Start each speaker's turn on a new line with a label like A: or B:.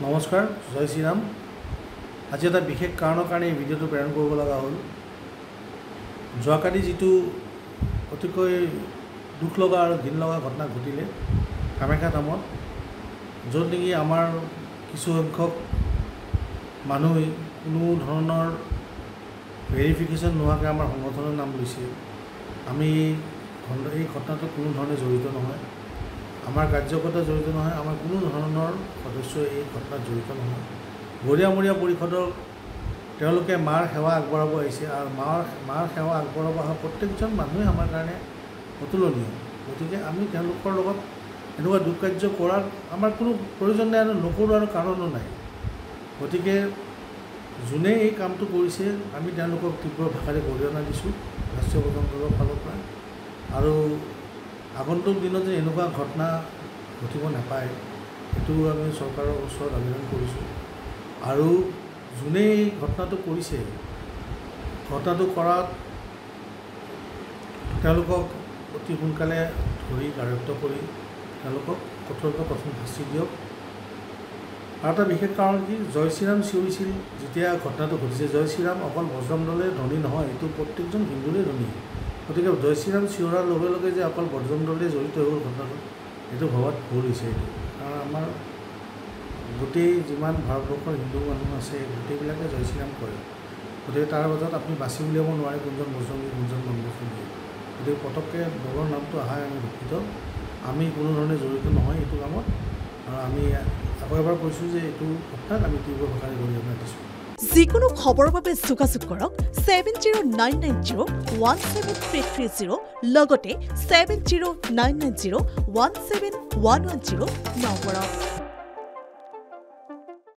A: নমস্কাৰ জয় শ্ৰীৰাম। আজি এটা বিশেষ কাৰণৰ কাৰণে এই ভিডিঅ'টো প্ৰেৰণ কৰিব লগা হ'ল। যোৱাকালি যিটো অতিকৈ দুখ লগা আৰু ঘিন লগা ঘটনা ঘটিলে কামাখ্যা ধামত, য'ত নেকি আমাৰ কিছু সংখ্যক মানুহে কোনো ধৰণৰ ভেৰিফিকেশ্যন নোহোৱাকৈ আমাৰ সংগঠনৰ নাম লৈছে। আমি এই ঘটনাটো কোনো ধৰণে জড়িত নহয়, আমাৰ কাৰ্যকৰ্তা জড়িত নহয়, আমাৰ কোনো ধৰণৰ সদস্য এই ঘটনাত জড়িত নহয়। গৰীয়ামৰীয়া পৰিষদৰ তেওঁলোকে মাৰ সেৱা আগবঢ়াব আহিছে আৰু মাৰ সেৱা আগবঢ়াব অহা প্ৰত্যেকজন মানুহে আমাৰ কাৰণে অতুলনীয়। গতিকে আমি তেওঁলোকৰ লগত এনেকুৱা দুখ কাৰ্য কৰাৰ আমাৰ কোনো প্ৰয়োজন নাই আৰু নকৰোঁ আৰু কাৰণো নাই। গতিকে যোনে এই কামটো কৰিছে আমি তেওঁলোকক তীব্ৰ ভাষাৰে গৰিহণা দিছোঁ ৰাষ্ট্ৰীয় বজন দলৰ ফালৰ পৰা। আৰু আগন্তুক দিনত যে এনেকুৱা ঘটনা ঘটিব নাপায় সেইটো আমি চৰকাৰৰ ওচৰত আবেদন কৰিছোঁ। আৰু যোনে এই ঘটনাটো কৰিছে, ঘটনাটো কৰাত তেওঁলোকক অতি সোনকালে ধৰি গ্ৰেপ্তাৰ কৰি তেওঁলোকক কঠোৰতম কঠোৰ শাস্তি দিয়ক। আৰু এটা বিশেষ কাৰণ কি, জয় শ্ৰীৰাম চিঞৰিছিল যেতিয়া ঘটনাটো ঘটিছে। জয় শ্ৰীৰাম অকল বজৰং দলে ধনী নহয়, এইটো প্ৰত্যেকজন হিন্দুৰে ধনী। গতিকে জয় শ্ৰীৰাম চিঞৰাৰ লগে লগে যে অকল বজৰং দলে জড়িত হৈ গ'ল ঘটনাটো, এইটো ভবাত ভুল হৈছে। এইটো কাৰণ আমাৰ গোটেই যিমান ভাৰতবৰ্ষৰ হিন্দু মানুহ আছে গোটেইবিলাকে জয় শ্ৰীৰাম কৰে। গতিকে তাৰ মাজত আপুনি বাছি উলিয়াব নোৱাৰে কোনজন বজৰংগী কোনজন নমবজৰংগী। গতিকে পটককৈ দলৰ নামটো আহাই আমি দুখিত। আমি কোনো ধৰণে জড়িত নহয় এইটো কামত। আৰু আমি আকৌ এবাৰ কৈছোঁ যে এইটো ঘটনাত আমি তীব্ৰ ভাষাৰে গৰিহণা দিছোঁ।
B: যিকোনো খবৰৰ বাবে যোগাযোগ কৰক 7099017330 লগতে 7099017110 নম্বৰত।